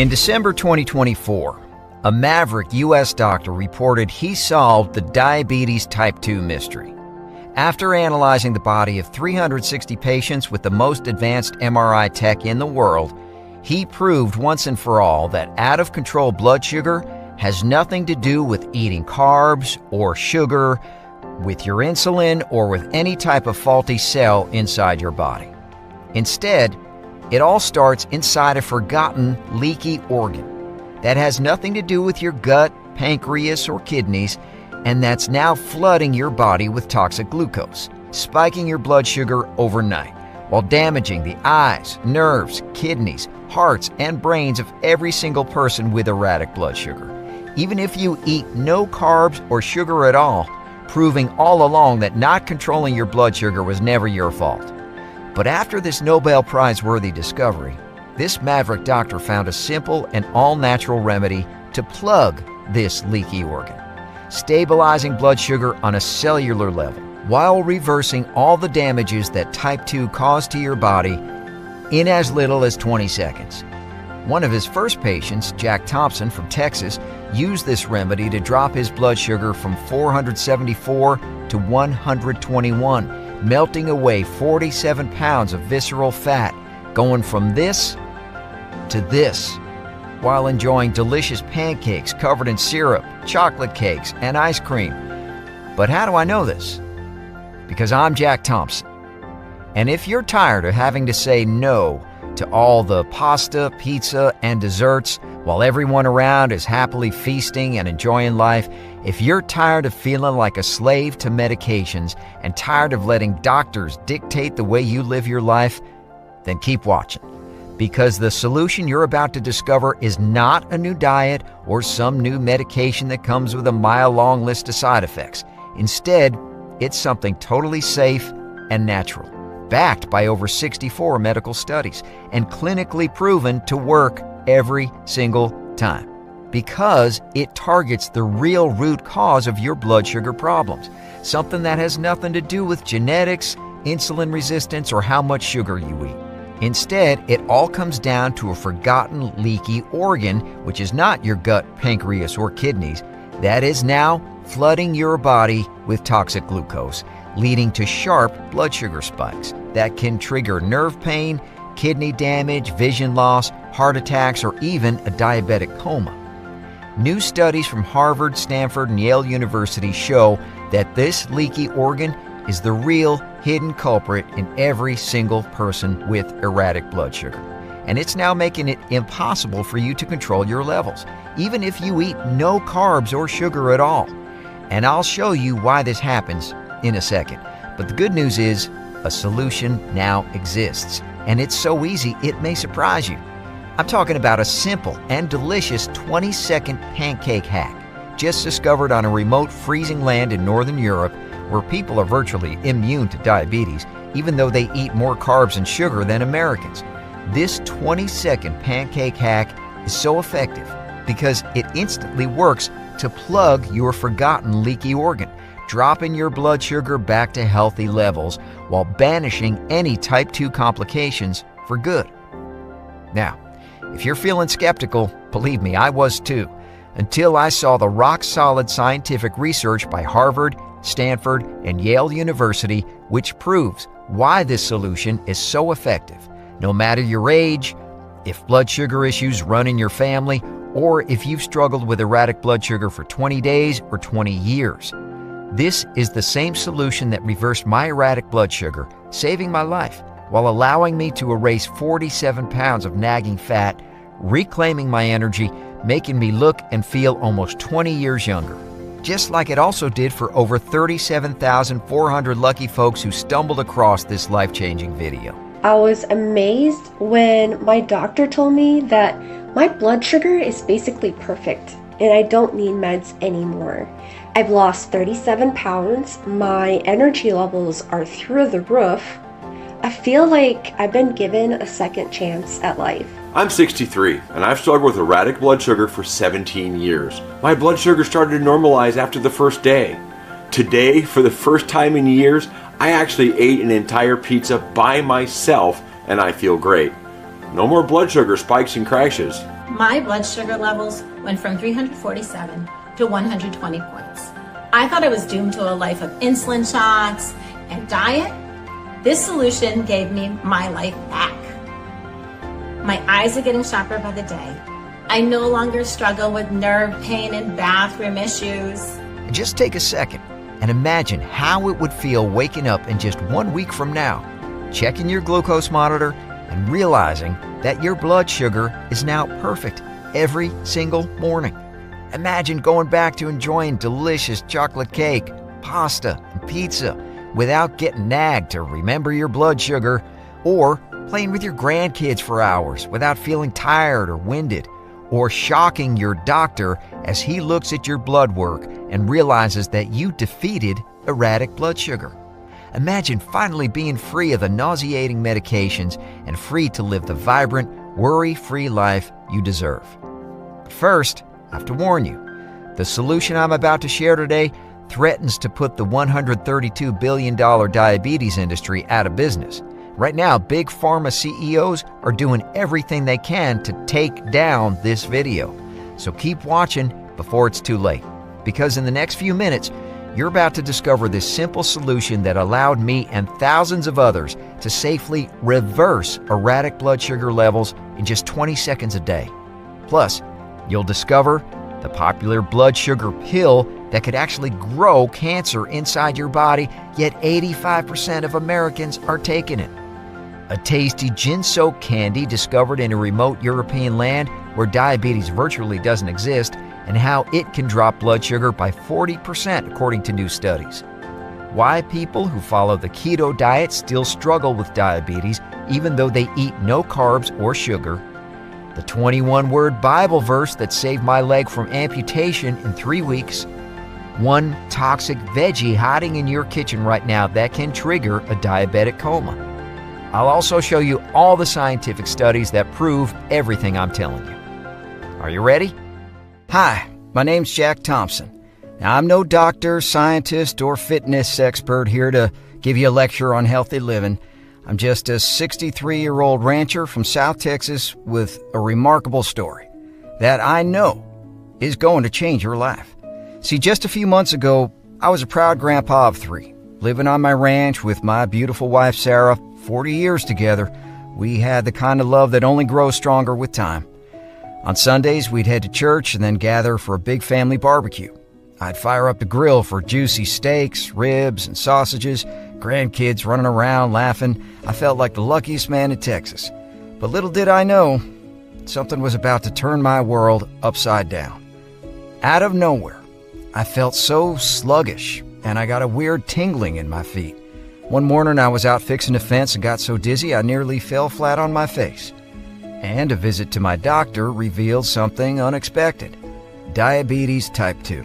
In December 2024, a maverick U.S. doctor reported he solved the diabetes type 2 mystery. After analyzing the body of 360 patients with the most advanced MRI tech in the world, he proved once and for all that out-of-control blood sugar has nothing to do with eating carbs or sugar, with your insulin, or with any type of faulty cell inside your body. Instead, it all starts inside a forgotten, leaky organ that has nothing to do with your gut, pancreas, or kidneys, and that's now flooding your body with toxic glucose, spiking your blood sugar overnight, while damaging the eyes, nerves, kidneys, hearts, and brains of every single person with erratic blood sugar, even if you eat no carbs or sugar at all, proving all along that not controlling your blood sugar was never your fault. But after this Nobel Prize-worthy discovery, this maverick doctor found a simple and all-natural remedy to plug this leaky organ, stabilizing blood sugar on a cellular level while reversing all the damages that type 2 caused to your body in as little as 20 seconds. One of his first patients, Jack Thompson from Texas, used this remedy to drop his blood sugar from 474 to 121, melting away 47 pounds of visceral fat, going from this to this, while enjoying delicious pancakes covered in syrup, chocolate cakes, and ice cream. But how do I know this? Because I'm Jack Thompson. And if you're tired of having to say no to all the pasta, pizza, and desserts while everyone around is happily feasting and enjoying life, if you're tired of feeling like a slave to medications and tired of letting doctors dictate the way you live your life, then keep watching. Because the solution you're about to discover is not a new diet or some new medication that comes with a mile-long list of side effects. Instead, it's something totally safe and natural, backed by over 64 medical studies, and clinically proven to work every single time. Because it targets the real root cause of your blood sugar problems, something that has nothing to do with genetics, insulin resistance, or how much sugar you eat. Instead, it all comes down to a forgotten leaky organ, which is not your gut, pancreas, or kidneys, that is now flooding your body with toxic glucose, leading to sharp blood sugar spikes that can trigger nerve pain, kidney damage, vision loss, heart attacks, or even a diabetic coma. New studies from Harvard, Stanford, and Yale University show that this leaky organ is the real hidden culprit in every single person with erratic blood sugar. And it's now making it impossible for you to control your levels, even if you eat no carbs or sugar at all. And I'll show you why this happens in a second. But the good news is, a solution now exists. And it's so easy, it may surprise you. I'm talking about a simple and delicious 20-second pancake hack, just discovered on a remote freezing land in Northern Europe, where people are virtually immune to diabetes, even though they eat more carbs and sugar than Americans. This 20-second pancake hack is so effective because it instantly works to plug your forgotten leaky organ, dropping your blood sugar back to healthy levels while banishing any type 2 complications for good. Now, if you're feeling skeptical, believe me, I was too, until I saw the rock-solid scientific research by Harvard, Stanford, and Yale University, which proves why this solution is so effective, no matter your age, if blood sugar issues run in your family, or if you've struggled with erratic blood sugar for 20 days or 20 years. This is the same solution that reversed my erratic blood sugar, saving my life, while allowing me to erase 47 pounds of nagging fat, reclaiming my energy, making me look and feel almost 20 years younger. Just like it also did for over 37,400 lucky folks who stumbled across this life-changing video. I was amazed when my doctor told me that my blood sugar is basically perfect and I don't need meds anymore. I've lost 37 pounds, my energy levels are through the roof. I feel like I've been given a second chance at life. I'm 63 and I've struggled with erratic blood sugar for 17 years. My blood sugar started to normalize after the first day. Today, for the first time in years, I actually ate an entire pizza by myself and I feel great. No more blood sugar spikes and crashes. my blood sugar levels went from 347 to 120 points. I thought I was doomed to a life of insulin shots and diet. This solution gave me my life back. My eyes are getting sharper by the day. I no longer struggle with nerve pain and bathroom issues. Just take a second and imagine how it would feel waking up in just 1 week from now, checking your glucose monitor and realizing that your blood sugar is now perfect every single morning. Imagine going back to enjoying delicious chocolate cake, pasta, and pizza without getting nagged to remember your blood sugar, or playing with your grandkids for hours without feeling tired or winded, or shocking your doctor as he looks at your blood work and realizes that you defeated erratic blood sugar. Imagine finally being free of the nauseating medications and free to live the vibrant, worry-free life you deserve. But first, I have to warn you, the solution I'm about to share today threatens to put the $132 billion diabetes industry out of business. Right now, big pharma CEOs are doing everything they can to take down this video. So keep watching before it's too late, because in the next few minutes, you're about to discover this simple solution that allowed me and thousands of others to safely reverse erratic blood sugar levels in just 20 seconds a day. Plus, you'll discover the popular blood sugar pill that could actually grow cancer inside your body, yet 85% of Americans are taking it. A tasty gin-soaked candy discovered in a remote European land where diabetes virtually doesn't exist, and how it can drop blood sugar by 40% according to new studies. Why people who follow the keto diet still struggle with diabetes even though they eat no carbs or sugar. The 21-word Bible verse that saved my leg from amputation in 3 weeks. One toxic veggie hiding in your kitchen right now that can trigger a diabetic coma. I'll also show you all the scientific studies that prove everything I'm telling you. Are you ready? Hi, my name's Jack Thompson. Now, I'm no doctor, scientist, or fitness expert here to give you a lecture on healthy living. I'm just a 63-year-old rancher from South Texas with a remarkable story that I know is going to change your life. See, just a few months ago, I was a proud grandpa of 3, living on my ranch with my beautiful wife, Sarah. 40 years together. We had the kind of love that only grows stronger with time. On Sundays, we'd head to church and then gather for a big family barbecue. I'd fire up the grill for juicy steaks, ribs, and sausages, grandkids running around laughing. I felt like the luckiest man in Texas. But little did I know, something was about to turn my world upside down. Out of nowhere, I felt so sluggish, and I got a weird tingling in my feet. One morning, I was out fixing a fence and got so dizzy I nearly fell flat on my face. And a visit to my doctor revealed something unexpected: diabetes type 2.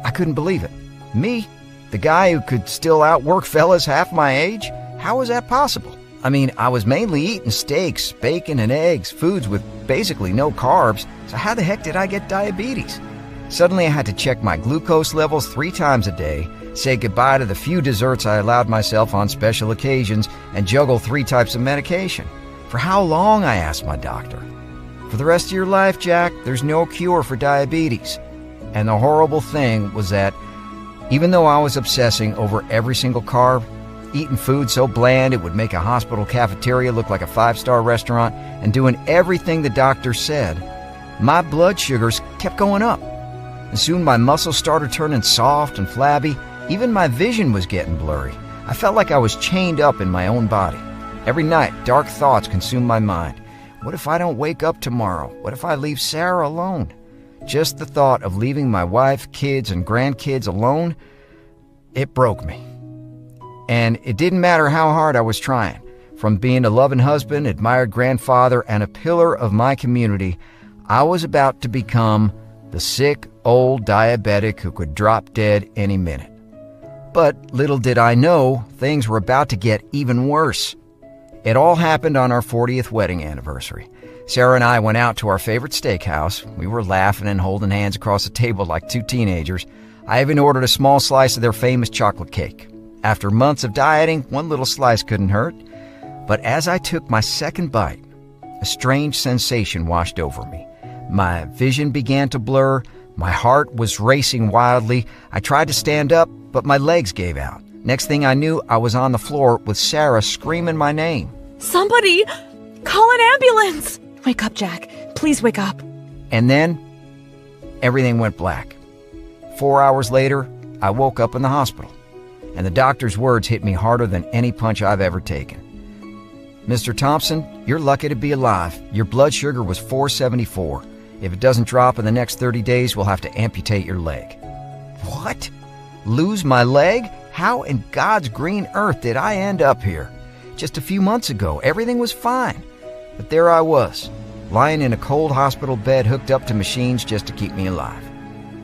I couldn't believe it. Me, the guy who could still outwork fellas half my age? How was that possible? I mean, I was mainly eating steaks, bacon, and eggs, foods with basically no carbs, so how the heck did I get diabetes? Suddenly, I had to check my glucose levels 3 times a day, say goodbye to the few desserts I allowed myself on special occasions, and juggle 3 types of medication. For how long, I asked my doctor. For the rest of your life, Jack, there's no cure for diabetes. And the horrible thing was that even though I was obsessing over every single carb, eating food so bland it would make a hospital cafeteria look like a 5-star restaurant, and doing everything the doctor said, my blood sugars kept going up. And soon my muscles started turning soft and flabby. Even my vision was getting blurry. I felt like I was chained up in my own body. Every night, dark thoughts consumed my mind. What if I don't wake up tomorrow? What if I leave Sarah alone? Just the thought of leaving my wife, kids, and grandkids alone, it broke me. And it didn't matter how hard I was trying. From being a loving husband, admired grandfather, and a pillar of my community, I was about to become the sick, old diabetic who could drop dead any minute. But little did I know, things were about to get even worse. It all happened on our 40th wedding anniversary. Sarah and I went out to our favorite steakhouse. We were laughing and holding hands across the table like 2 teenagers. I even ordered a small slice of their famous chocolate cake. After months of dieting, 1 little slice couldn't hurt. But as I took my second bite, a strange sensation washed over me. My vision began to blur. My heart was racing wildly. I tried to stand up, but my legs gave out. Next thing I knew, I was on the floor with Sarah screaming my name. Somebody! Call an ambulance! Wake up, Jack. Please wake up. And then, everything went black. 4 hours later, I woke up in the hospital, and the doctor's words hit me harder than any punch I've ever taken. Mr. Thompson, you're lucky to be alive. Your blood sugar was 474. If it doesn't drop in the next 30 days, we'll have to amputate your leg. What? Lose my leg? How in God's green earth did I end up here? Just a few months ago, everything was fine. But there I was, lying in a cold hospital bed hooked up to machines just to keep me alive.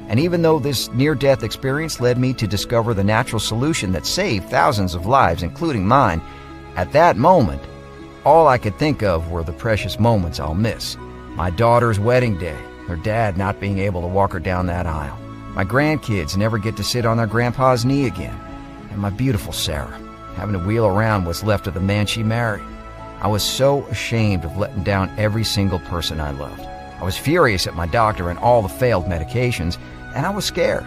And even though this near-death experience led me to discover the natural solution that saved thousands of lives, including mine, at that moment, all I could think of were the precious moments I'll miss. My daughter's wedding day, her dad not being able to walk her down that aisle. My grandkids never get to sit on their grandpa's knee again. And my beautiful Sarah, having to wheel around what's left of the man she married. I was so ashamed of letting down every single person I loved. I was furious at my doctor and all the failed medications, and I was scared.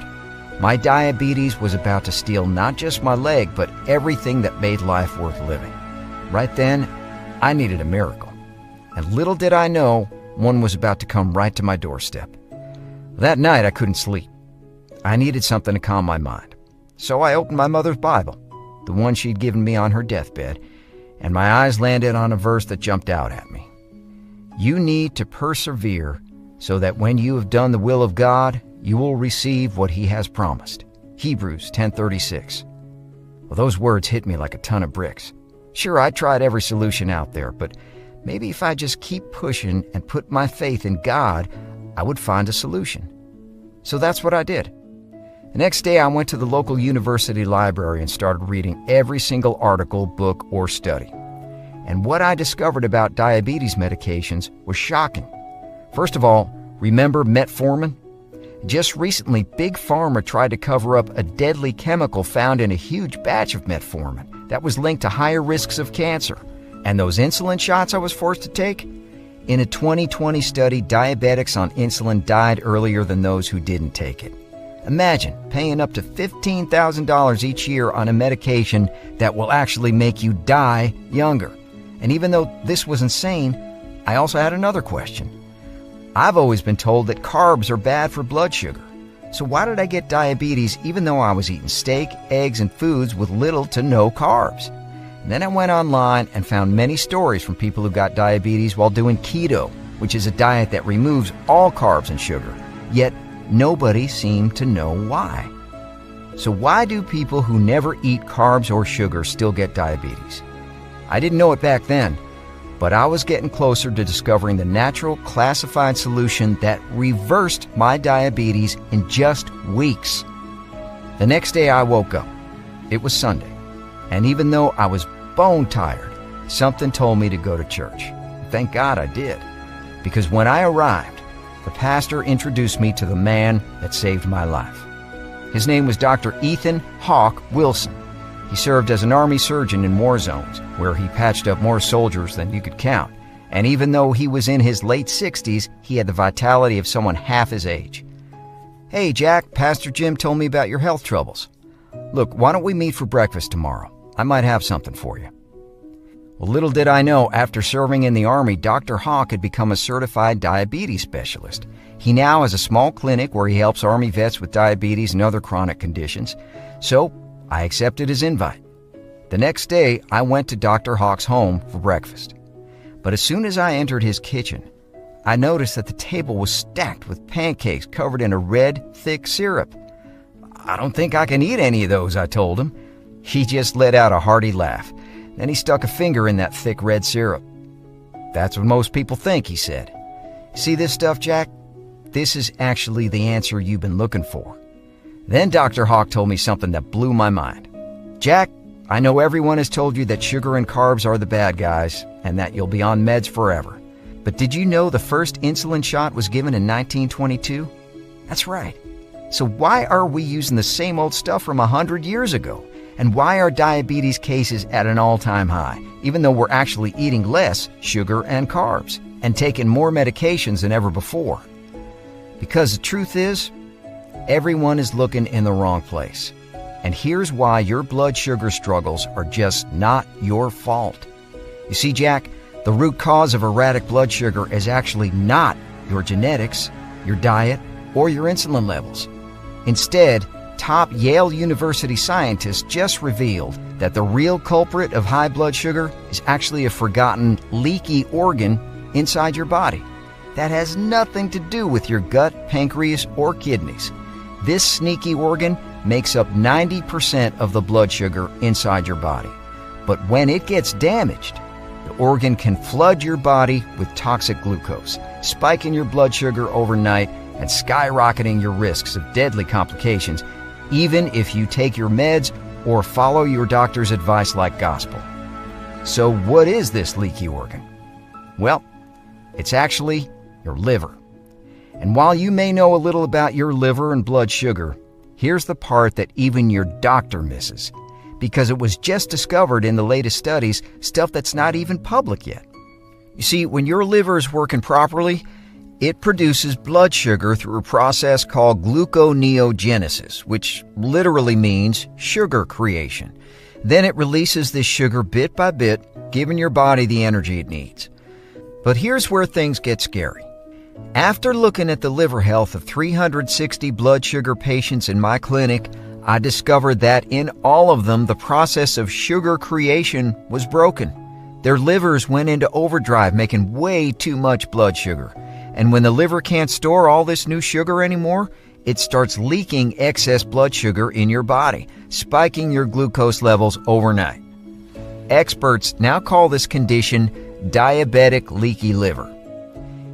My diabetes was about to steal not just my leg, but everything that made life worth living. Right then, I needed a miracle. And little did I know, one was about to come right to my doorstep. That night, I couldn't sleep. I needed something to calm my mind. So I opened my mother's Bible, the one she'd given me on her deathbed, and my eyes landed on a verse that jumped out at me. You need to persevere so that when you have done the will of God, you will receive what He has promised. Hebrews 10:36. Well, those words hit me like a ton of bricks. Sure, I tried every solution out there, but maybe if I just keep pushing and put my faith in God, I would find a solution. So that's what I did. The next day, I went to the local university library and started reading every single article, book, or study. And what I discovered about diabetes medications was shocking. First of all, remember metformin? Just recently, Big Pharma tried to cover up a deadly chemical found in a huge batch of metformin that was linked to higher risks of cancer. And those insulin shots I was forced to take? In a 2020 study, diabetics on insulin died earlier than those who didn't take it. Imagine paying up to $15,000 each year on a medication that will actually make you die younger. And even though this was insane, I also had another question. I've always been told that carbs are bad for blood sugar. So why did I get diabetes even though I was eating steak, eggs, and foods with little to no carbs? And then I went online and found many stories from people who got diabetes while doing keto, which is a diet that removes all carbs and sugar. Yet nobody seemed to know why. So why do people who never eat carbs or sugar still get diabetes? I didn't know it back then, but I was getting closer to discovering the natural classified solution that reversed my diabetes in just weeks. The next day I woke up. It was Sunday, and even though I was bone tired, something told me to go to church. Thank God I did, because when I arrived, the pastor introduced me to the man that saved my life. His name was Dr. Ethan Hawk Wilson. He served as an army surgeon in war zones, where he patched up more soldiers than you could count. And even though he was in his late 60s, he had the vitality of someone half his age. Hey, Jack, Pastor Jim told me about your health troubles. Look, why don't we meet for breakfast tomorrow? I might have something for you. Well, little did I know, after serving in the Army, Dr. Hawk had become a certified diabetes specialist. He now has a small clinic where he helps Army vets with diabetes and other chronic conditions. So I accepted his invite. The next day, I went to Dr. Hawk's home for breakfast. But as soon as I entered his kitchen, I noticed that the table was stacked with pancakes covered in a red, thick syrup. I don't think I can eat any of those, I told him. He just let out a hearty laugh. Then he stuck a finger in that thick red syrup. That's what most people think, he said. See this stuff, Jack? This is actually the answer you've been looking for. Then Dr. Hawk told me something that blew my mind. Jack, I know everyone has told you that sugar and carbs are the bad guys and that you'll be on meds forever. But did you know the first insulin shot was given in 1922? That's right. So why are we using the same old stuff from 100 years ago? And why are diabetes cases at an all-time high, even though we're actually eating less sugar and carbs? and taken more medications than ever before. Because the truth is, everyone is looking in the wrong place. And here's why your blood sugar struggles are just not your fault. You see, Jack, the root cause of erratic blood sugar is actually not your genetics, your diet, or your insulin levels. Instead, top Yale University scientists just revealed that the real culprit of high blood sugar is actually a forgotten, leaky organ inside your body. That has nothing to do with your gut, pancreas, or kidneys. This sneaky organ makes up 90% of the blood sugar inside your body. But when it gets damaged, the organ can flood your body with toxic glucose, spiking your blood sugar overnight and skyrocketing your risks of deadly complications, even if you take your meds or follow your doctor's advice like gospel. So what is this leaky organ? Well, it's actually your liver. And while you may know a little about your liver and blood sugar, here's the part that even your doctor misses, because it was just discovered in the latest studies, stuff that's not even public yet. You see, when your liver is working properly, it produces blood sugar through a process called gluconeogenesis, which literally means sugar creation. Then it releases this sugar bit by bit, giving your body the energy it needs. But here's where things get scary. After looking at the liver health of 360 blood sugar patients in my clinic, I discovered that in all of them, the process of sugar creation was broken. Their livers went into overdrive, making way too much blood sugar. And when the liver can't store all this new sugar anymore, it starts leaking excess blood sugar in your body, spiking your glucose levels overnight. Experts now call this condition diabetic leaky liver.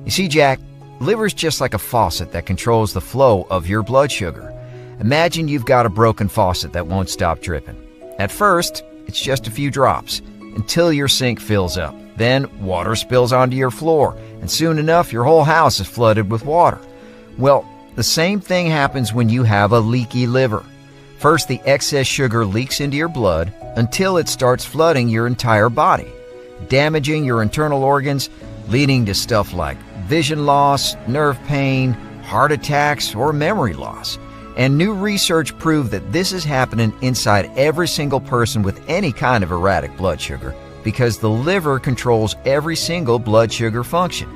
You see, Jack, liver's just like a faucet that controls the flow of your blood sugar. Imagine you've got a broken faucet that won't stop dripping. At first, it's just a few drops until your sink fills up. Then water spills onto your floor, and soon enough your whole house is flooded with water. Well, the same thing happens when you have a leaky liver. First, the excess sugar leaks into your blood until it starts flooding your entire body, damaging your internal organs, leading to stuff like vision loss, nerve pain, heart attacks, or memory loss. And new research proved that this is happening inside every single person with any kind of erratic blood sugar, because the liver controls every single blood sugar function.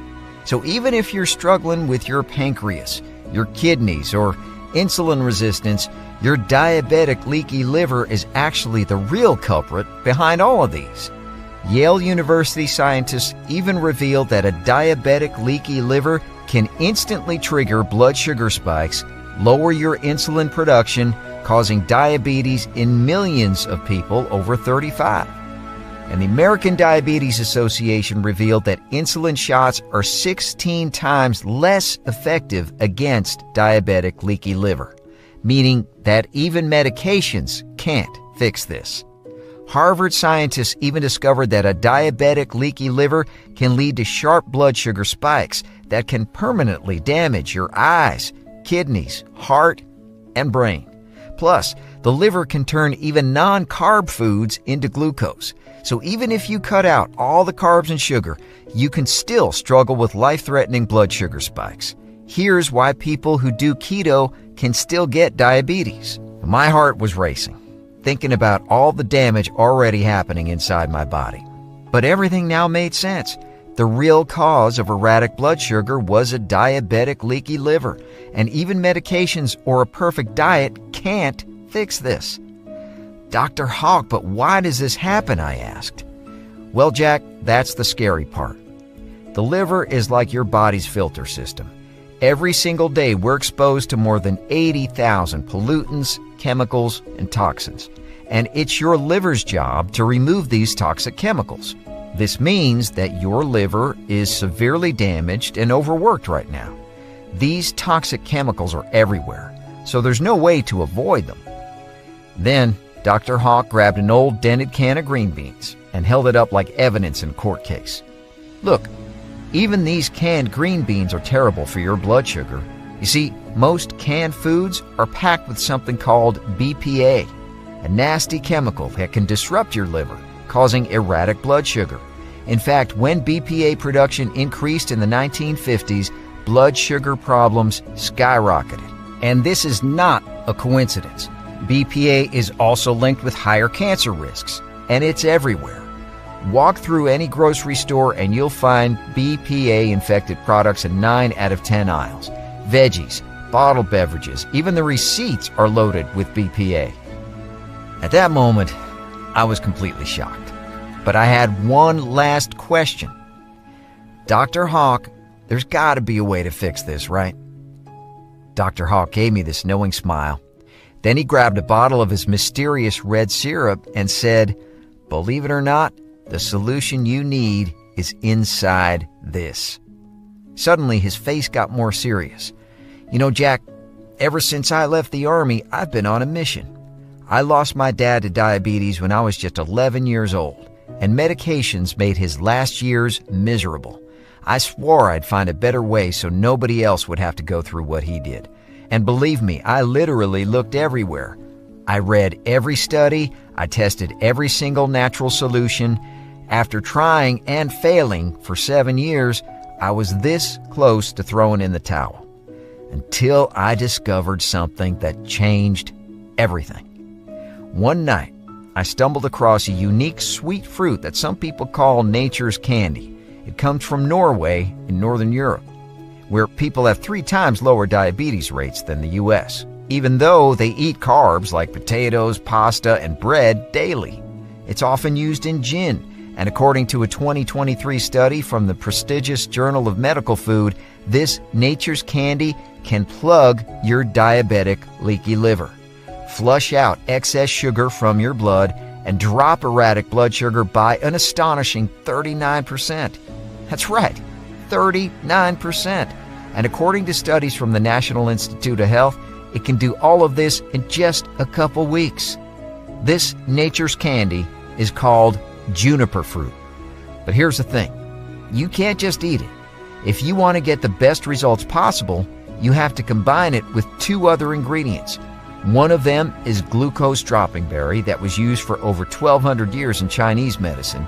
So even if you're struggling with your pancreas, your kidneys, or insulin resistance, your diabetic leaky liver is actually the real culprit behind all of these. Yale University scientists even revealed that a diabetic leaky liver can instantly trigger blood sugar spikes, lower your insulin production, causing diabetes in millions of people over 35. And the American Diabetes Association revealed that insulin shots are 16 times less effective against diabetic leaky liver, meaning that even medications can't fix this. Harvard scientists even discovered that a diabetic leaky liver can lead to sharp blood sugar spikes that can permanently damage your eyes, kidneys, heart, and brain. Plus, the liver can turn even non-carb foods into glucose. So even if you cut out all the carbs and sugar, you can still struggle with life-threatening blood sugar spikes. Here's why people who do keto can still get diabetes. My heart was racing, thinking about all the damage already happening inside my body. But everything now made sense. The real cause of erratic blood sugar was a diabetic leaky liver, and even medications or a perfect diet can't fix this. Dr. Hawk, but why does this happen? I asked. Well, Jack, that's the scary part. The liver is like your body's filter system. Every single day, we're exposed to more than 80,000 pollutants, chemicals, and toxins. And it's your liver's job to remove these toxic chemicals. This means that your liver is severely damaged and overworked right now. These toxic chemicals are everywhere, so there's no way to avoid them. Then, Dr. Hawk grabbed an old dented can of green beans and held it up like evidence in a court case. Look, even these canned green beans are terrible for your blood sugar. You see, most canned foods are packed with something called BPA, a nasty chemical that can disrupt your liver, causing erratic blood sugar. In fact, when BPA production increased in the 1950s, blood sugar problems skyrocketed. And this is not a coincidence. BPA is also linked with higher cancer risks, and it's everywhere. Walk through any grocery store and you'll find BPA-infected products in 9 out of 10 aisles. Veggies, bottled beverages, even the receipts are loaded with BPA. At that moment, I was completely shocked. But I had one last question. Dr. Hawk, there's got to be a way to fix this, right? Dr. Hawk gave me this knowing smile. Then he grabbed a bottle of his mysterious red syrup and said, "Believe it or not, the solution you need is inside this." Suddenly, his face got more serious. "You know, Jack, ever since I left the Army, I've been on a mission. I lost my dad to diabetes when I was just 11 years old, and medications made his last years miserable. I swore I'd find a better way so nobody else would have to go through what he did. And believe me, I literally looked everywhere. I read every study, I tested every single natural solution. After trying and failing for 7 years, I was this close to throwing in the towel. Until I discovered something that changed everything. One night, I stumbled across a unique sweet fruit that some people call nature's candy. It comes from Norway in Northern Europe, where people have 3 times lower diabetes rates than the U.S., even though they eat carbs like potatoes, pasta, and bread daily. It's often used in gin, and according to a 2023 study from the prestigious Journal of Medical Food, this nature's candy can plug your diabetic leaky liver, flush out excess sugar from your blood, and drop erratic blood sugar by an astonishing 39%. That's right, 39%. And according to studies from the National Institute of Health, it can do all of this in just a couple weeks. This nature's candy is called juniper fruit. But here's the thing, you can't just eat it. If you want to get the best results possible, you have to combine it with 2 other ingredients. One of them is glucose dropping berry that was used for over 1,200 years in Chinese medicine.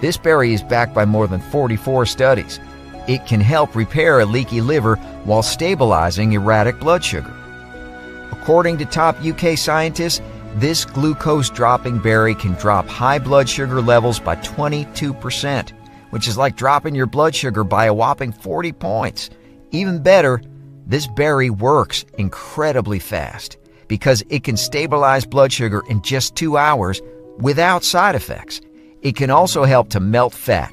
This berry is backed by more than 44 studies. It can help repair a leaky liver while stabilizing erratic blood sugar. According to top UK scientists, this glucose dropping berry can drop high blood sugar levels by 22%, which is like dropping your blood sugar by a whopping 40 points. Even better, this berry works incredibly fast because it can stabilize blood sugar in just 2 hours without side effects. It can also help to melt fat,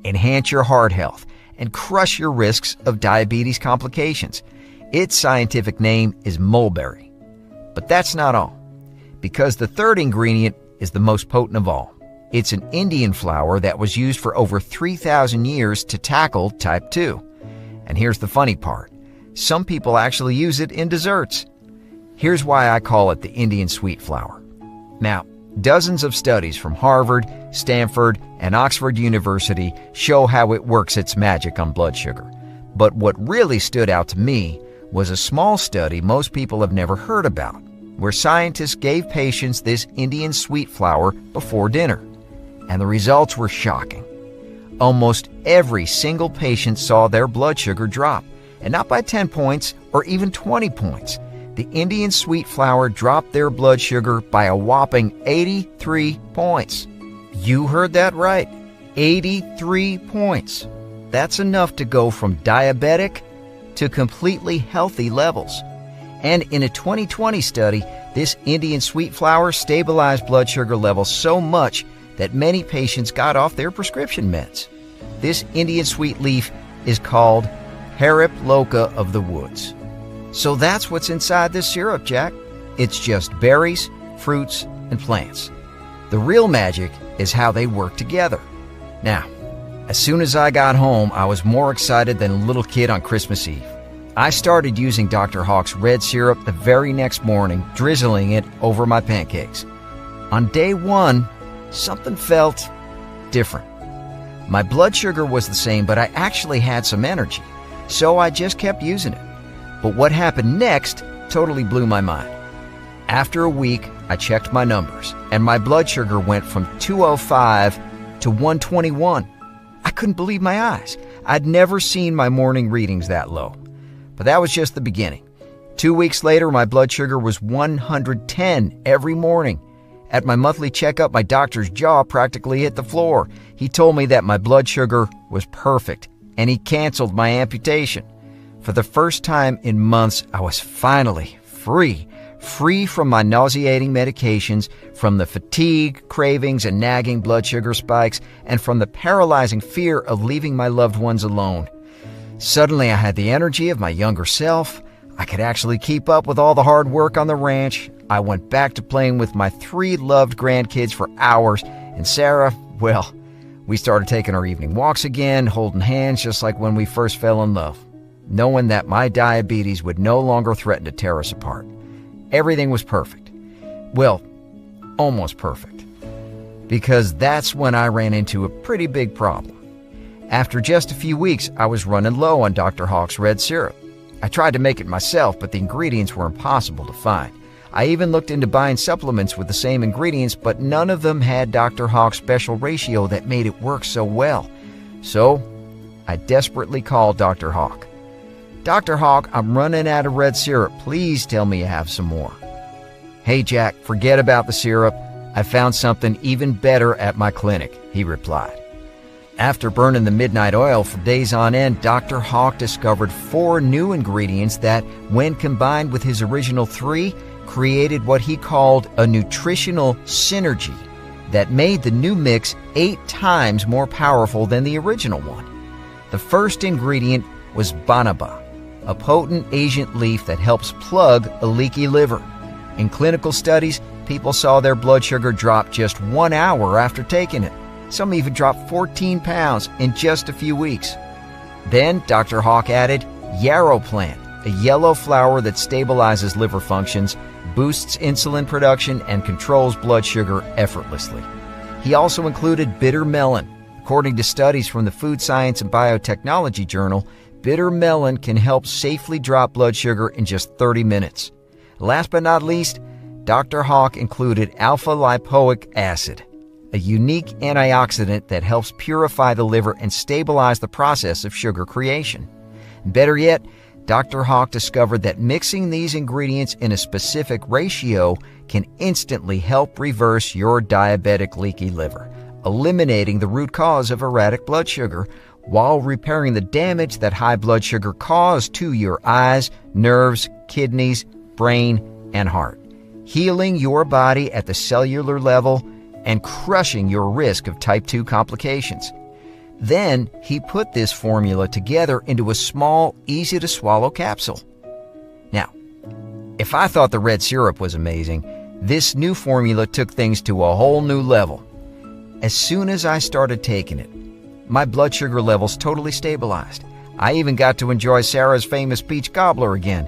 enhance your heart health, and crush your risks of diabetes complications. Its scientific name is mulberry. But that's not all, because the third ingredient is the most potent of all. It's an Indian flower that was used for over 3,000 years to tackle type 2. And here's the funny part. Some people actually use it in desserts. Here's why I call it the Indian sweet flower. Now, dozens of studies from Harvard, Stanford, and Oxford University show how it works its magic on blood sugar. But what really stood out to me was a small study most people have never heard about, where scientists gave patients this Indian sweet flower before dinner. And the results were shocking. Almost every single patient saw their blood sugar drop, and not by 10 points or even 20 points. The Indian sweet flower dropped their blood sugar by a whopping 83 points. You heard that right, 83 points. That's enough to go from diabetic to completely healthy levels. And in a 2020 study, this Indian sweet flower stabilized blood sugar levels so much that many patients got off their prescription meds. This Indian sweet leaf is called Harip loca of the woods. So that's what's inside this syrup, Jack. It's just berries, fruits, and plants. The real magic is how they work together. Now, as soon as I got home, I was more excited than a little kid on Christmas Eve. I started using Dr. Hawk's red syrup the very next morning, drizzling it over my pancakes. On day 1, something felt different. My blood sugar was the same, but I actually had some energy, so I just kept using it. But what happened next totally blew my mind. After a week, I checked my numbers, and my blood sugar went from 205 to 121. couldn't believe my eyes. I'd never seen my morning readings that low. But that was just the beginning. 2 weeks later, my blood sugar was 110 every morning. At my monthly checkup, my doctor's jaw practically hit the floor. He told me that my blood sugar was perfect, and he canceled my amputation. For the first time in months, I was finally free from my nauseating medications, from the fatigue, cravings, and nagging blood sugar spikes, and from the paralyzing fear of leaving my loved ones alone. Suddenly, I had the energy of my younger self. I could actually keep up with all the hard work on the ranch. I went back to playing with my 3 loved grandkids for hours, and Sarah, well, we started taking our evening walks again, holding hands just like when we first fell in love, knowing that my diabetes would no longer threaten to tear us apart. Everything was perfect. Well, almost perfect. Because that's when I ran into a pretty big problem. After just a few weeks, I was running low on Dr. Hawk's red syrup. I tried to make it myself, but the ingredients were impossible to find. I even looked into buying supplements with the same ingredients, but none of them had Dr. Hawk's special ratio that made it work so well. So, I desperately called Dr. Hawk. "Dr. Hawk, I'm running out of red syrup. Please tell me you have some more." "Hey, Jack, forget about the syrup. I found something even better at my clinic," he replied. After burning the midnight oil for days on end, Dr. Hawk discovered 4 new ingredients that, when combined with his original 3, created what he called a nutritional synergy that made the new mix 8 times more powerful than the original one. The first ingredient was banaba, a potent agent leaf that helps plug a leaky liver. In clinical studies, people saw their blood sugar drop just 1 hour after taking it. Some even dropped 14 pounds in just a few weeks. Then Dr. Hawk added yarrow plant, a yellow flower that stabilizes liver functions, boosts insulin production, and controls blood sugar effortlessly. He also included bitter melon. According to studies from the Food Science and Biotechnology Journal, bitter melon can help safely drop blood sugar in just 30 minutes. Last but not least, Dr. Hawk included alpha-lipoic acid, a unique antioxidant that helps purify the liver and stabilize the process of sugar creation. Better yet, Dr. Hawk discovered that mixing these ingredients in a specific ratio can instantly help reverse your diabetic leaky liver, eliminating the root cause of erratic blood sugar while repairing the damage that high blood sugar caused to your eyes, nerves, kidneys, brain, and heart, healing your body at the cellular level and crushing your risk of type 2 complications. Then he put this formula together into a small, easy-to-swallow capsule. Now, if I thought the red syrup was amazing, this new formula took things to a whole new level. As soon as I started taking it, my blood sugar levels totally stabilized. I even got to enjoy Sarah's famous peach cobbler again.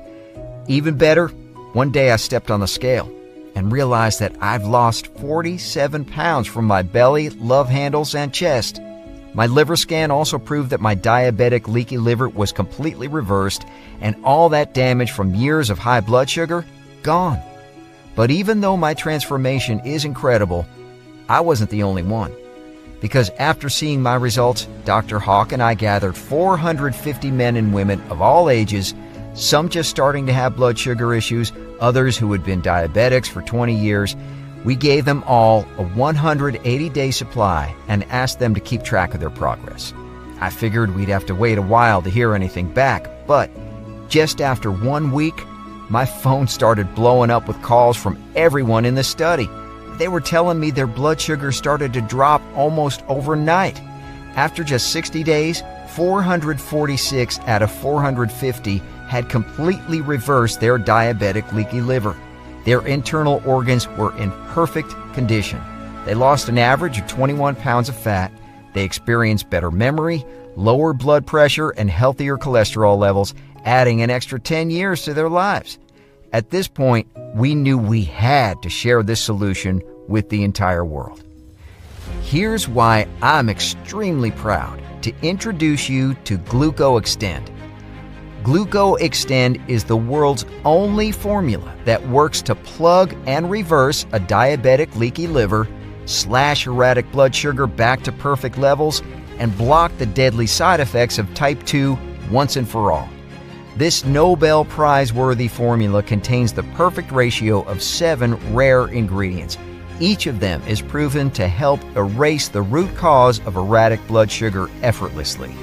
Even better, one day I stepped on the scale and realized that I've lost 47 pounds from my belly, love handles, and chest. My liver scan also proved that my diabetic leaky liver was completely reversed, and all that damage from years of high blood sugar, gone. But even though my transformation is incredible, I wasn't the only one. Because after seeing my results, Dr. Hawk and I gathered 450 men and women of all ages, some just starting to have blood sugar issues, others who had been diabetics for 20 years. We gave them all a 180-day supply and asked them to keep track of their progress. I figured we'd have to wait a while to hear anything back, but just after 1 week, my phone started blowing up with calls from everyone in the study. They were telling me their blood sugar started to drop almost overnight. After just 60 days, 446 out of 450 had completely reversed their diabetic leaky liver. Their internal organs were in perfect condition. They lost an average of 21 pounds of fat. They experienced better memory, lower blood pressure, and healthier cholesterol levels, adding an extra 10 years to their lives. At this point, we knew we had to share this solution with the entire world. Here's why I'm extremely proud to introduce you to GlucoExtend. GlucoExtend is the world's only formula that works to plug and reverse a diabetic leaky liver, slash erratic blood sugar back to perfect levels, and block the deadly side effects of type 2 once and for all. This Nobel Prize-worthy formula contains the perfect ratio of 7 rare ingredients. Each of them is proven to help erase the root cause of erratic blood sugar effortlessly.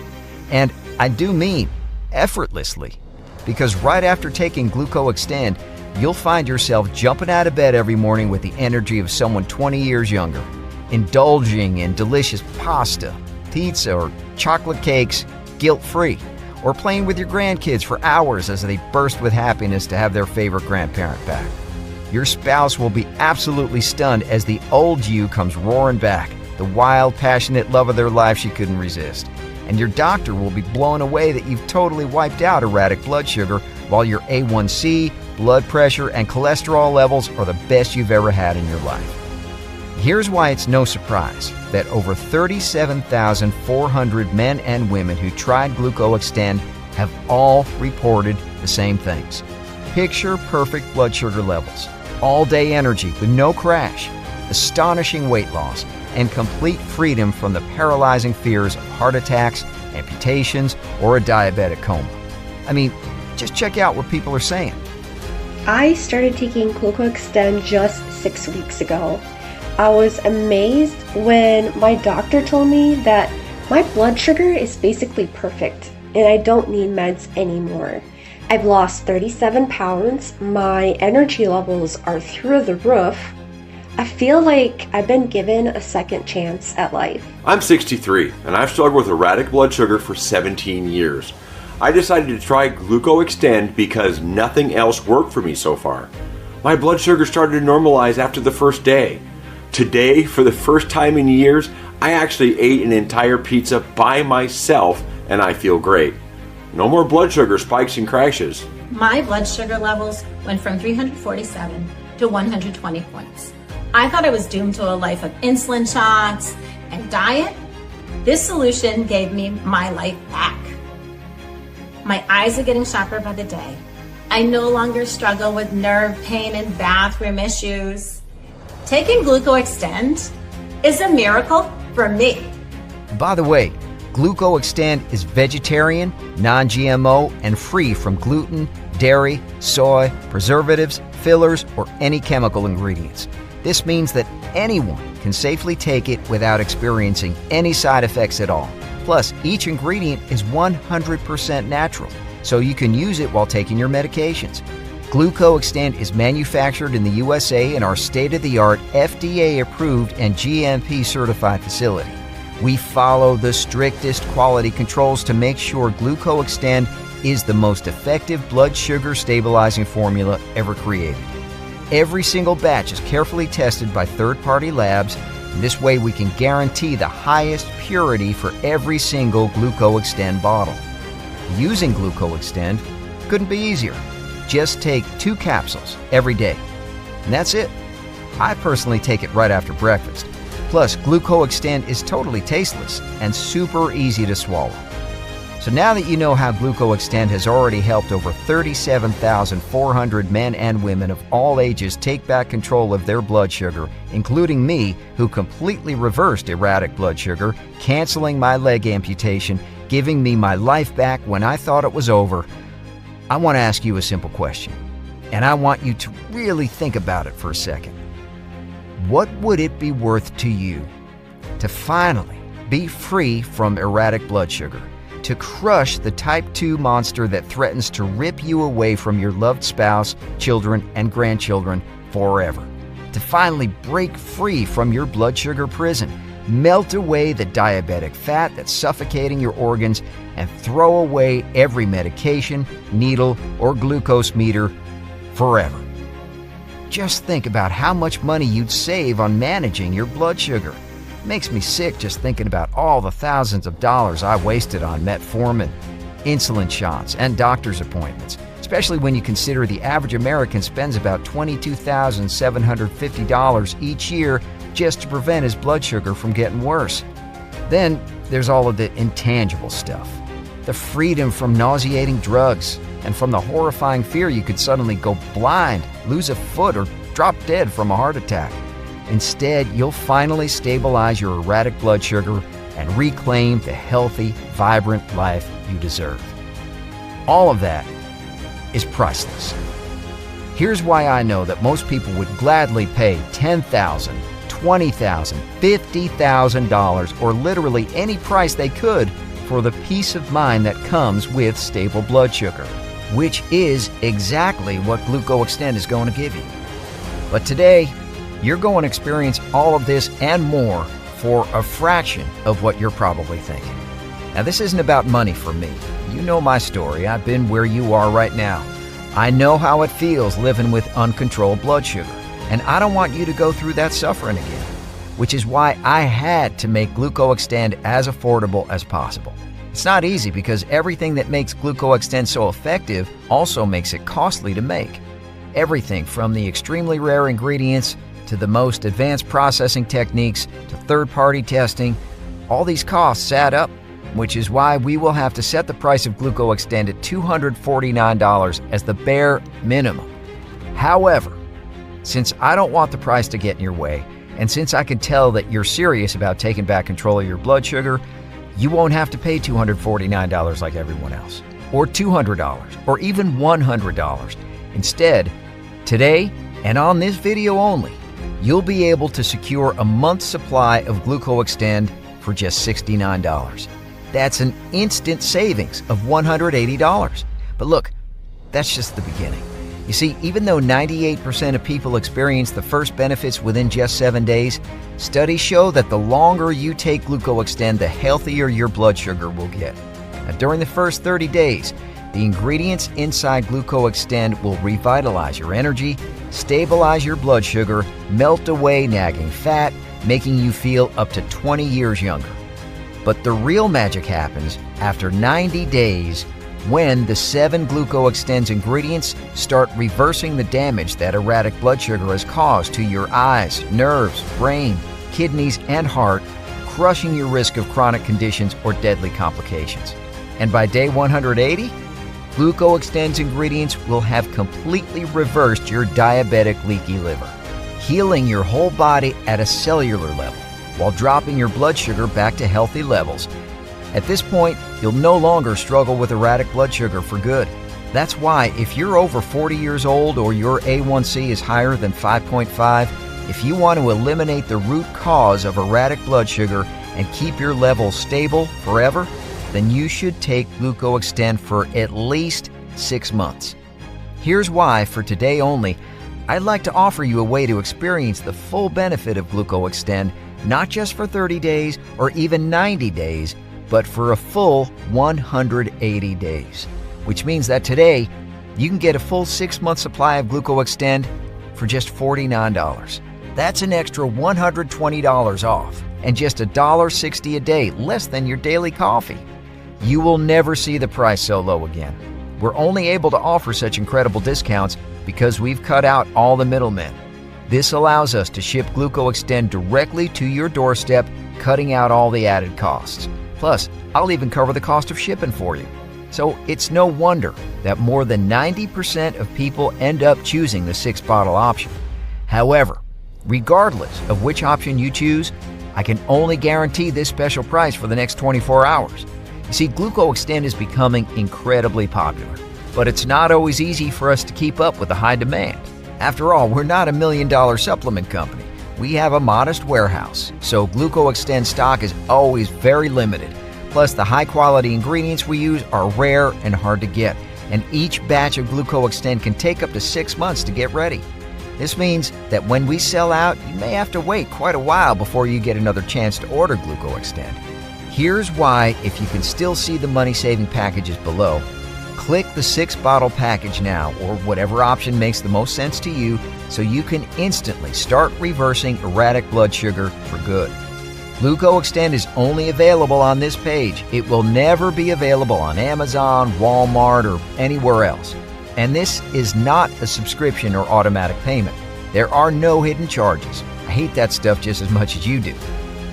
And I do mean effortlessly, because right after taking GlucoExtend, you'll find yourself jumping out of bed every morning with the energy of someone 20 years younger, indulging in delicious pasta, pizza, or chocolate cakes guilt-free, or playing with your grandkids for hours as they burst with happiness to have their favorite grandparent back. Your spouse will be absolutely stunned as the old you comes roaring back, the wild, passionate love of their life she couldn't resist. And your doctor will be blown away that you've totally wiped out erratic blood sugar while your A1C, blood pressure, and cholesterol levels are the best you've ever had in your life. Here's why it's no surprise that over 37,400 men and women who tried GlucoExtend have all reported the same things. Picture perfect blood sugar levels, all-day energy with no crash, astonishing weight loss, and complete freedom from the paralyzing fears of heart attacks, amputations, or a diabetic coma. I mean, just check out what people are saying. I started taking GlucoExtend just 6 weeks ago. I was amazed when my doctor told me that my blood sugar is basically perfect and I don't need meds anymore. I've lost 37 pounds, my energy levels are through the roof. I feel like I've been given a second chance at life. I'm 63 and I've struggled with erratic blood sugar for 17 years. I decided to try GlucoExtend because nothing else worked for me so far. My blood sugar started to normalize after the first day. Today, for the first time in years, I actually ate an entire pizza by myself and I feel great. No more blood sugar spikes and crashes. My blood sugar levels went from 347 to 120 points. I thought I was doomed to a life of insulin shots and diet. This solution gave me my life back. My eyes are getting sharper by the day. I no longer struggle with nerve pain and bathroom issues. Taking GlucoExtend is a miracle for me. By the way, GlucoExtend is vegetarian, non-GMO, and free from gluten, dairy, soy, preservatives, fillers, or any chemical ingredients. This means that anyone can safely take it without experiencing any side effects at all. Plus, each ingredient is 100% natural, so you can use it while taking your medications. GlucoExtend is manufactured in the USA in our state-of-the-art, FDA-approved and GMP-certified facility. We follow the strictest quality controls to make sure GlucoExtend is the most effective blood sugar stabilizing formula ever created. Every single batch is carefully tested by third-party labs, and this way we can guarantee the highest purity for every single GlucoExtend bottle. Using GlucoExtend couldn't be easier. Just take 2 capsules every day, and that's it. I personally take it right after breakfast. Plus, GlucoExtend is totally tasteless and super easy to swallow. So now that you know how GlucoExtend has already helped over 37,400 men and women of all ages take back control of their blood sugar, including me, who completely reversed erratic blood sugar, canceling my leg amputation, giving me my life back when I thought it was over, I want to ask you a simple question, and I want you to really think about it for a second. What would it be worth to you to finally be free from erratic blood sugar, to crush the type 2 monster that threatens to rip you away from your loved spouse, children, and grandchildren forever, to finally break free from your blood sugar prison, melt away the diabetic fat that's suffocating your organs, and throw away every medication, needle, or glucose meter forever? Just think about how much money you'd save on managing your blood sugar. It makes me sick just thinking about all the thousands of dollars I wasted on metformin, insulin shots, and doctor's appointments, especially when you consider the average American spends about $22,750 each year just to prevent his blood sugar from getting worse. Then there's all of the intangible stuff. The freedom from nauseating drugs, and from the horrifying fear you could suddenly go blind, lose a foot, or drop dead from a heart attack. Instead, you'll finally stabilize your erratic blood sugar and reclaim the healthy, vibrant life you deserve. All of that is priceless. Here's why I know that most people would gladly pay $10,000, $20,000, $50,000, or literally any price they could for the peace of mind that comes with stable blood sugar, which is exactly what GlucoExtend is going to give you. But today, you're going to experience all of this and more for a fraction of what you're probably thinking. Now, this isn't about money for me. You know my story. I've been where you are right now. I know how it feels living with uncontrolled blood sugar, and I don't want you to go through that suffering again, which is why I had to make GlucoExtend as affordable as possible. It's not easy because everything that makes GlucoExtend so effective also makes it costly to make. Everything from the extremely rare ingredients to the most advanced processing techniques to third-party testing, all these costs add up, which is why we will have to set the price of GlucoExtend at $249 as the bare minimum. However, since I don't want the price to get in your way, and since I can tell that you're serious about taking back control of your blood sugar, you won't have to pay $249 like everyone else, or $200, or even $100. Instead, today, and on this video only, you'll be able to secure a month's supply of GlucoExtend for just $69. That's an instant savings of $180. But look, that's just the beginning. You see, even though 98% of people experience the first benefits within just 7 days, studies show that the longer you take GlucoExtend, the healthier your blood sugar will get. Now, during the first 30 days, the ingredients inside GlucoExtend will revitalize your energy, stabilize your blood sugar, melt away nagging fat, making you feel up to 20 years younger. But the real magic happens after 90 days when the 7 GlucoExtend's ingredients start reversing the damage that erratic blood sugar has caused to your eyes, nerves, brain, kidneys, and heart, crushing your risk of chronic conditions or deadly complications. And by day 180, GlucoExtend's ingredients will have completely reversed your diabetic leaky liver, healing your whole body at a cellular level while dropping your blood sugar back to healthy levels. At this point, you'll no longer struggle with erratic blood sugar for good. That's why if you're over 40 years old or your A1C is higher than 5.5, if you want to eliminate the root cause of erratic blood sugar and keep your levels stable forever, then you should take GlucoExtend for at least 6 months. Here's why, for today only, I'd like to offer you a way to experience the full benefit of GlucoExtend, not just for 30 days or even 90 days, but for a full 180 days. Which means that today, you can get a full 6-month supply of GlucoExtend for just $49. That's an extra $120 off, and just $1.60 a day, less than your daily coffee. You will never see the price so low again. We're only able to offer such incredible discounts because we've cut out all the middlemen. This allows us to ship GlucoExtend directly to your doorstep, cutting out all the added costs. Plus, I'll even cover the cost of shipping for you. So it's no wonder that more than 90% of people end up choosing the 6-bottle option. However, regardless of which option you choose, I can only guarantee this special price for the next 24 hours. You see, GlucoExtend is becoming incredibly popular, but it's not always easy for us to keep up with the high demand. After all, we're not a $1 million supplement company. We have a modest warehouse, so GlucoExtend stock is always very limited. Plus, the high-quality ingredients we use are rare and hard to get, and each batch of GlucoExtend can take up to 6 months to get ready. This means that when we sell out, you may have to wait quite a while before you get another chance to order GlucoExtend. Here's why, if you can still see the money-saving packages below, click the 6-bottle package now, or whatever option makes the most sense to you, so you can instantly start reversing erratic blood sugar for good. GlucoExtend is only available on this page. It will never be available on Amazon, Walmart, or anywhere else. And this is not a subscription or automatic payment. There are no hidden charges. I hate that stuff just as much as you do.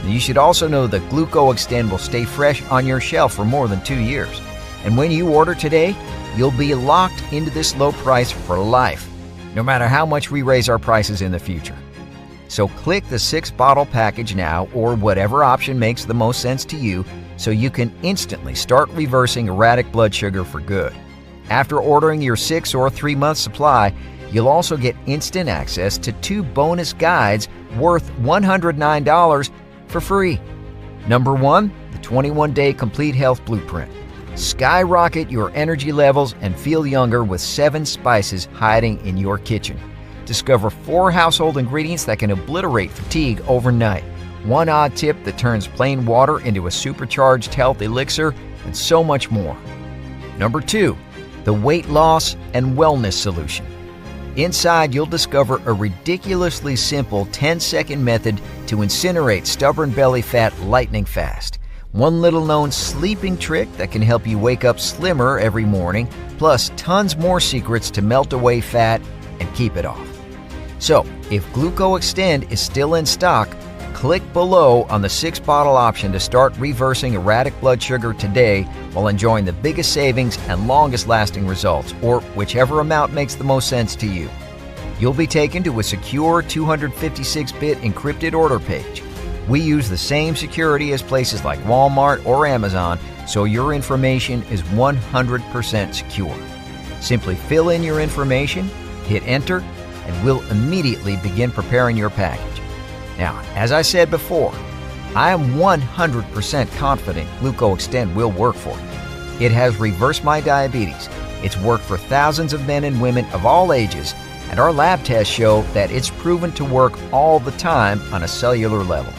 You should also know that GlucoExtend will stay fresh on your shelf for more than 2 years. And when you order today, you'll be locked into this low price for life, no matter how much we raise our prices in the future. So click the 6-bottle package now, or whatever option makes the most sense to you, so you can instantly start reversing erratic blood sugar for good. After ordering your 6 or 3-month supply, you'll also get instant access to 2 bonus guides worth $109 for free. Number 1, the 21-day Complete Health Blueprint. Skyrocket your energy levels and feel younger with 7 spices hiding in your kitchen. Discover 4 household ingredients that can obliterate fatigue overnight. 1 odd tip that turns plain water into a supercharged health elixir, and so much more. Number 2, the Weight Loss and Wellness Solution. Inside, you'll discover a ridiculously simple 10-second method to incinerate stubborn belly fat lightning fast. One little-known sleeping trick that can help you wake up slimmer every morning, plus tons more secrets to melt away fat and keep it off. So, if GlucoExtend is still in stock, click below on the 6-bottle option to start reversing erratic blood sugar today while enjoying the biggest savings and longest-lasting results, or whichever amount makes the most sense to you. You'll be taken to a secure 256-bit encrypted order page. We use the same security as places like Walmart or Amazon, so your information is 100% secure. Simply fill in your information, hit enter, and we'll immediately begin preparing your package. Now, as I said before, I am 100% confident GlucoExtend will work for you. It has reversed my diabetes. It's worked for thousands of men and women of all ages, and our lab tests show that it's proven to work all the time on a cellular level.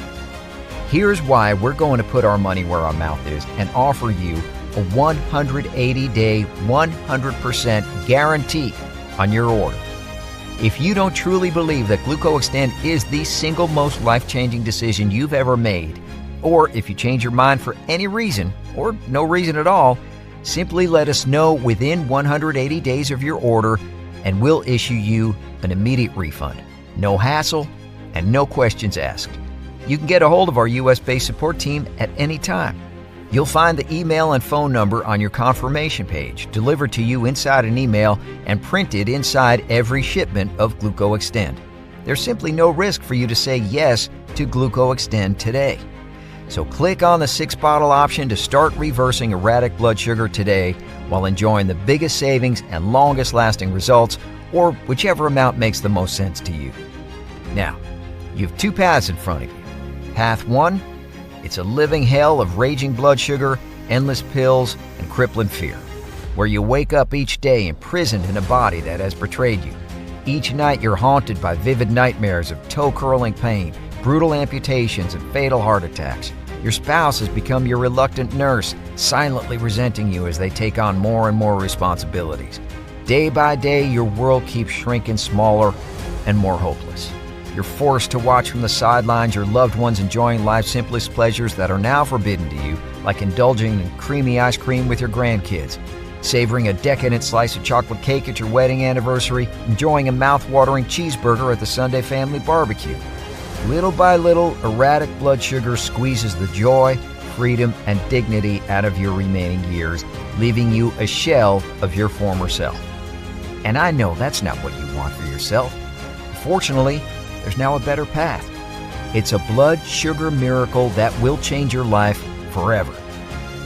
Here's why we're going to put our money where our mouth is and offer you a 180-day, 100% guarantee on your order. If you don't truly believe that GlucoExtend is the single most life-changing decision you've ever made, or if you change your mind for any reason, or no reason at all, simply let us know within 180 days of your order and we'll issue you an immediate refund. No hassle and no questions asked. You can get a hold of our US-based support team at any time. You'll find the email and phone number on your confirmation page, delivered to you inside an email and printed inside every shipment of GlucoExtend. There's simply no risk for you to say yes to GlucoExtend today. So click on the 6-bottle option to start reversing erratic blood sugar today while enjoying the biggest savings and longest lasting results, or whichever amount makes the most sense to you. Now, you have 2 paths in front of you. Path 1, it's a living hell of raging blood sugar, endless pills, and crippling fear, where you wake up each day imprisoned in a body that has betrayed you. Each night you're haunted by vivid nightmares of toe-curling pain, brutal amputations, and fatal heart attacks. Your spouse has become your reluctant nurse, silently resenting you as they take on more and more responsibilities. Day by day, your world keeps shrinking smaller and more hopeless. You're forced to watch from the sidelines your loved ones enjoying life's simplest pleasures that are now forbidden to you, like indulging in creamy ice cream with your grandkids, savoring a decadent slice of chocolate cake at your wedding anniversary, enjoying a mouth-watering cheeseburger at the Sunday family barbecue. Little by little, erratic blood sugar squeezes the joy, freedom, and dignity out of your remaining years, leaving you a shell of your former self. And I know that's not what you want for yourself. Fortunately, there's now a better path. It's a blood sugar miracle that will change your life forever.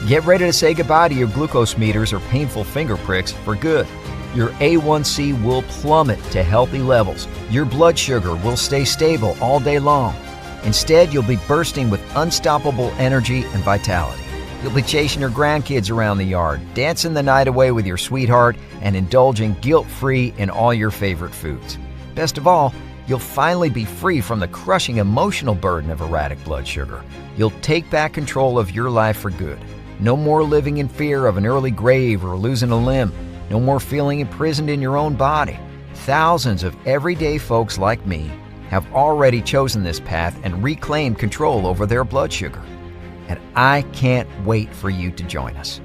Get ready to say goodbye to your glucose meters or painful finger pricks for good. Your A1C will plummet to healthy levels. Your blood sugar will stay stable all day long. Instead, you'll be bursting with unstoppable energy and vitality. You'll be chasing your grandkids around the yard, dancing the night away with your sweetheart, and indulging guilt-free in all your favorite foods. Best of all, you'll finally be free from the crushing emotional burden of erratic blood sugar. You'll take back control of your life for good. No more living in fear of an early grave or losing a limb. No more feeling imprisoned in your own body. Thousands of everyday folks like me have already chosen this path and reclaimed control over their blood sugar. And I can't wait for you to join us.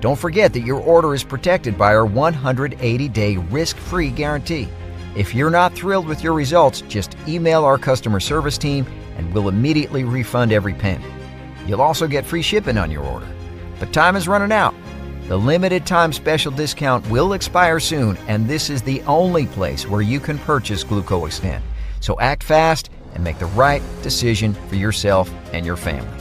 Don't forget that your order is protected by our 180-day risk-free guarantee. If you're not thrilled with your results, just email our customer service team and we'll immediately refund every penny. You'll also get free shipping on your order. But time is running out. The limited time special discount will expire soon, and this is the only place where you can purchase GlucoExtend. So act fast and make the right decision for yourself and your family.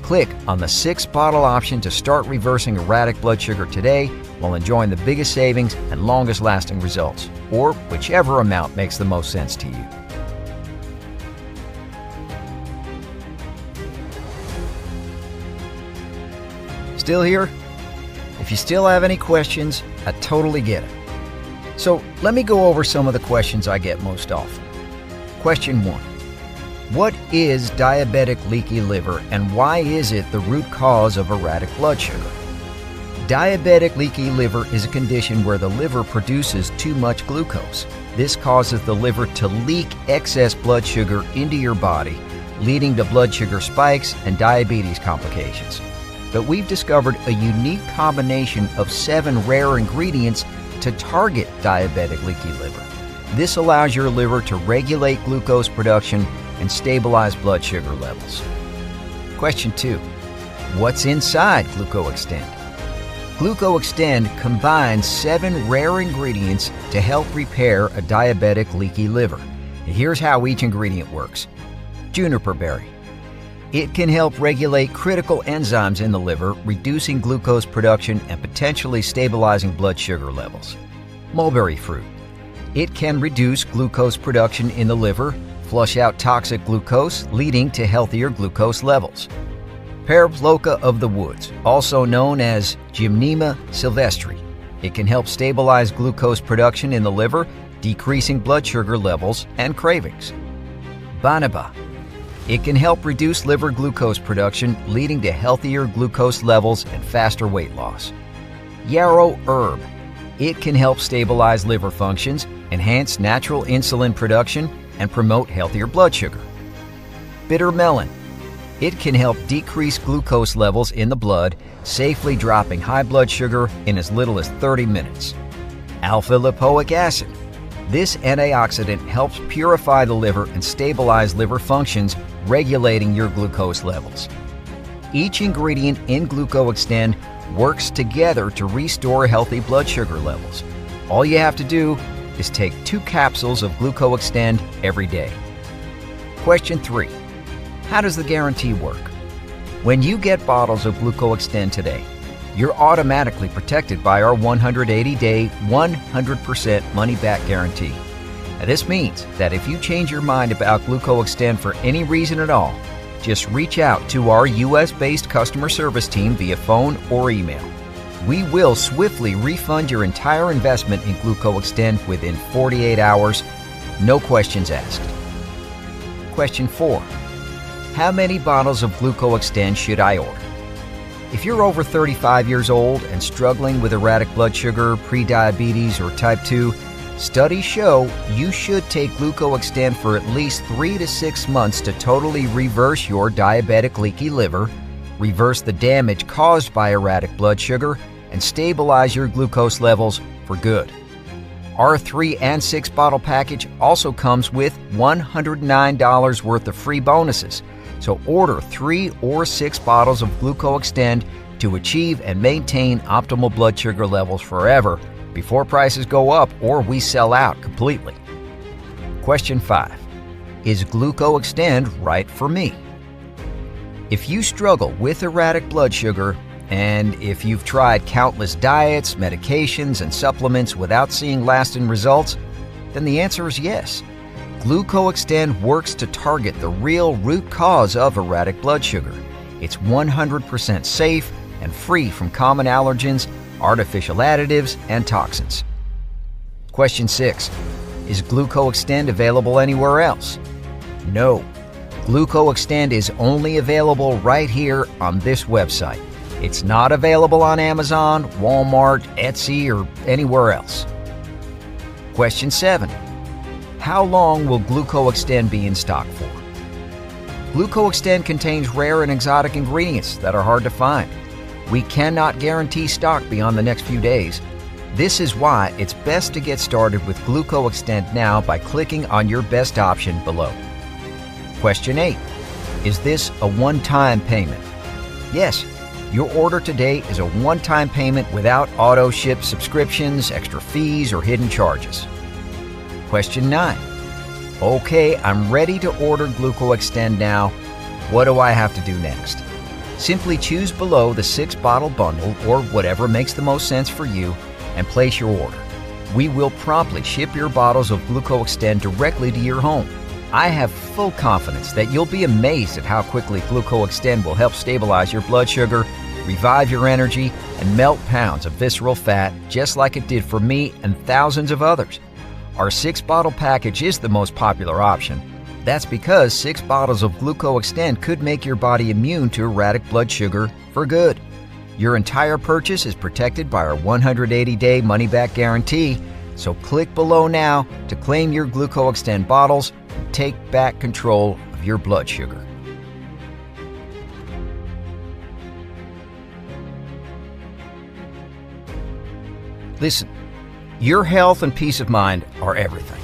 Click on the 6-bottle option to start reversing erratic blood sugar today while enjoying the biggest savings and longest lasting results, or whichever amount makes the most sense to you. Still here? If you still have any questions, I totally get it. So let me go over some of the questions I get most often. Question 1. What is diabetic leaky liver and why is it the root cause of erratic blood sugar? Diabetic leaky liver is a condition where the liver produces too much glucose. This causes the liver to leak excess blood sugar into your body, leading to blood sugar spikes and diabetes complications. But we've discovered a unique combination of 7 rare ingredients to target diabetic leaky liver. This allows your liver to regulate glucose production and stabilize blood sugar levels. Question 2. What's inside GlucoExtend? GlucoExtend combines 7 rare ingredients to help repair a diabetic leaky liver. Here's how each ingredient works. Juniper berry. It can help regulate critical enzymes in the liver, reducing glucose production and potentially stabilizing blood sugar levels. Mulberry fruit. It can reduce glucose production in the liver, flush out toxic glucose, leading to healthier glucose levels. Paraploca of the woods, also known as Gymnema sylvestre. It can help stabilize glucose production in the liver, decreasing blood sugar levels and cravings. Banaba. It can help reduce liver glucose production, leading to healthier glucose levels and faster weight loss. Yarrow herb. It can help stabilize liver functions, enhance natural insulin production, and promote healthier blood sugar. Bitter melon. It can help decrease glucose levels in the blood, safely dropping high blood sugar in as little as 30 minutes. Alpha-lipoic acid. This antioxidant helps purify the liver and stabilize liver functions, regulating your glucose levels. Each ingredient in GlucoExtend works together to restore healthy blood sugar levels. All you have to do is take 2 capsules of GlucoExtend every day. Question 3. How does the guarantee work? When you get bottles of GlucoExtend today, you're automatically protected by our 180-day, 100% money-back guarantee. Now, this means that if you change your mind about GlucoExtend for any reason at all, just reach out to our U.S.-based customer service team via phone or email. We will swiftly refund your entire investment in GlucoExtend within 48 hours, no questions asked. Question 4. How many bottles of GlucoExtend should I order? If you're over 35 years old and struggling with erratic blood sugar, prediabetes, or type 2, studies show you should take GlucoExtend for at least 3 to 6 months to totally reverse your diabetic leaky liver, reverse the damage caused by erratic blood sugar, and stabilize your glucose levels for good. Our 3 and 6 bottle package also comes with $109 worth of free bonuses. So order 3 or 6 bottles of GlucoExtend to achieve and maintain optimal blood sugar levels forever before prices go up or we sell out completely. Question 5. Is GlucoExtend right for me? If you struggle with erratic blood sugar, and if you've tried countless diets, medications, and supplements without seeing lasting results, then the answer is yes. GlucoExtend works to target the real root cause of erratic blood sugar. It's 100% safe and free from common allergens, artificial additives, and toxins. Question 6. Is GlucoExtend available anywhere else? No. GlucoExtend is only available right here on this website. It's not available on Amazon, Walmart, Etsy, or anywhere else. Question 7. How long will GlucoExtend be in stock for? GlucoExtend contains rare and exotic ingredients that are hard to find. We cannot guarantee stock beyond the next few days. This is why it's best to get started with GlucoExtend now by clicking on your best option below. Question 8. Is this a one-time payment? Yes. Your order today is a one-time payment without auto-ship subscriptions, extra fees, or hidden charges. Question 9. Okay, I'm ready to order GlucoExtend now. What do I have to do next? Simply choose below the 6-bottle bundle or whatever makes the most sense for you and place your order. We will promptly ship your bottles of GlucoExtend directly to your home. I have full confidence that you'll be amazed at how quickly GlucoExtend will help stabilize your blood sugar, revive your energy, and melt pounds of visceral fat just like it did for me and thousands of others. Our 6-bottle package is the most popular option. That's because 6 bottles of GlucoExtend could make your body immune to erratic blood sugar for good. Your entire purchase is protected by our 180-day money-back guarantee, so click below now to claim your GlucoExtend bottles and take back control of your blood sugar. Listen, your health and peace of mind are everything.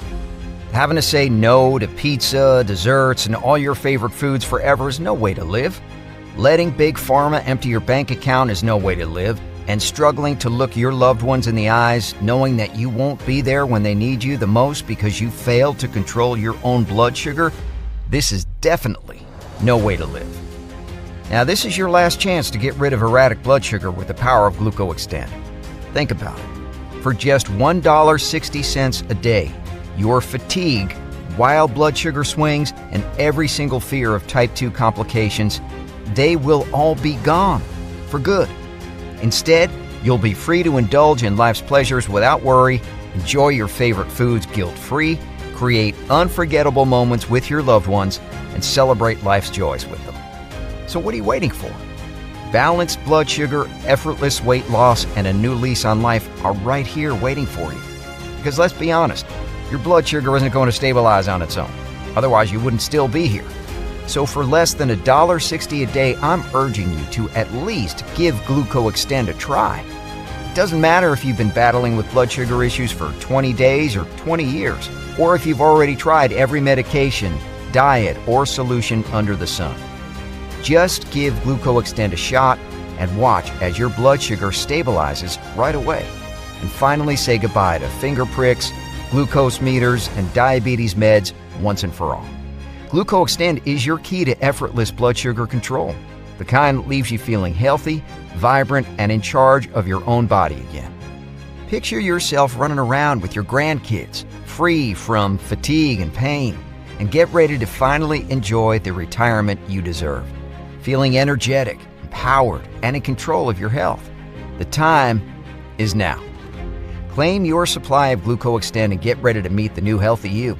Having to say no to pizza, desserts, and all your favorite foods forever is no way to live. Letting Big Pharma empty your bank account is no way to live. And struggling to look your loved ones in the eyes, knowing that you won't be there when they need you the most because you failed to control your own blood sugar, this is definitely no way to live. Now, this is your last chance to get rid of erratic blood sugar with the power of GlucoExtend. Think about it. For just $1.60 a day, your fatigue, wild blood sugar swings, and every single fear of type 2 complications, they will all be gone for good. Instead, you'll be free to indulge in life's pleasures without worry, enjoy your favorite foods guilt-free, create unforgettable moments with your loved ones, and celebrate life's joys with them. So what are you waiting for? Balanced blood sugar, effortless weight loss, and a new lease on life are right here waiting for you. Because let's be honest, your blood sugar isn't going to stabilize on its own. Otherwise, you wouldn't still be here. So for less than $1.60 a day, I'm urging you to at least give GlucoExtend a try. It doesn't matter if you've been battling with blood sugar issues for 20 days or 20 years, or if you've already tried every medication, diet, or solution under the sun. Just give GlucoExtend a shot and watch as your blood sugar stabilizes right away. And finally say goodbye to finger pricks, glucose meters, and diabetes meds once and for all. GlucoExtend is your key to effortless blood sugar control, the kind that leaves you feeling healthy, vibrant, and in charge of your own body again. Picture yourself running around with your grandkids, free from fatigue and pain, and get ready to finally enjoy the retirement you deserve, feeling energetic, empowered, and in control of your health. The time is now. Claim your supply of GlucoExtend and get ready to meet the new healthy you.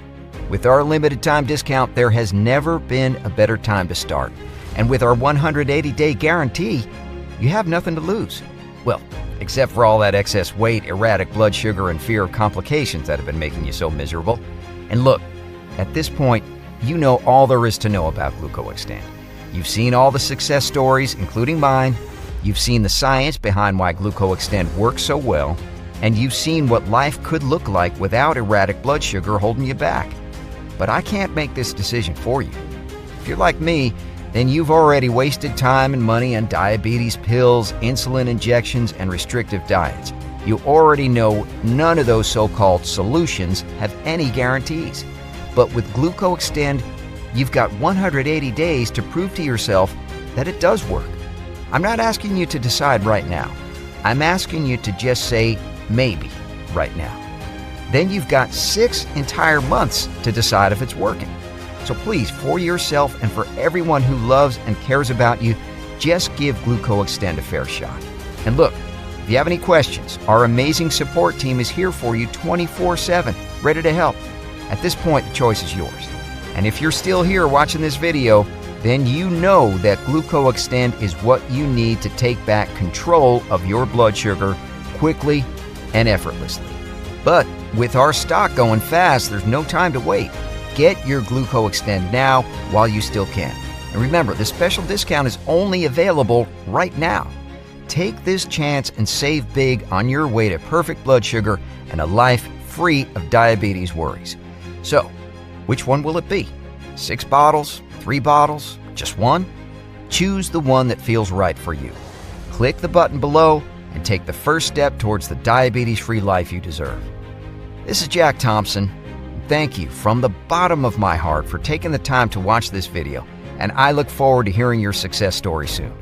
With our limited time discount, there has never been a better time to start. And with our 180-day guarantee, you have nothing to lose. Well, except for all that excess weight, erratic blood sugar, and fear of complications that have been making you so miserable. And look, at this point, you know all there is to know about GlucoExtend. You've seen all the success stories, including mine. You've seen the science behind why GlucoExtend works so well. And you've seen what life could look like without erratic blood sugar holding you back. But I can't make this decision for you. If you're like me, then you've already wasted time and money on diabetes pills, insulin injections, and restrictive diets. You already know none of those so-called solutions have any guarantees. But with GlucoExtend, you've got 180 days to prove to yourself that it does work. I'm not asking you to decide right now. I'm asking you to just say maybe right now. Then you've got 6 entire months to decide if it's working. So please, for yourself and for everyone who loves and cares about you, just give GlucoExtend a fair shot. And look, if you have any questions, our amazing support team is here for you 24/7, ready to help. At this point, the choice is yours. And if you're still here watching this video, then you know that GlucoExtend is what you need to take back control of your blood sugar quickly and effortlessly. But with our stock going fast, there's no time to wait. Get your GlucoExtend now while you still can. And remember, this special discount is only available right now. Take this chance and save big on your way to perfect blood sugar and a life free of diabetes worries. So, which one will it be? 6 bottles? 3 bottles? Just one? Choose the one that feels right for you. Click the button below and take the first step towards the diabetes-free life you deserve. This is Jack Thompson. thank you from the bottom of my heart for taking the time to watch this video, and I look forward to hearing your success story soon.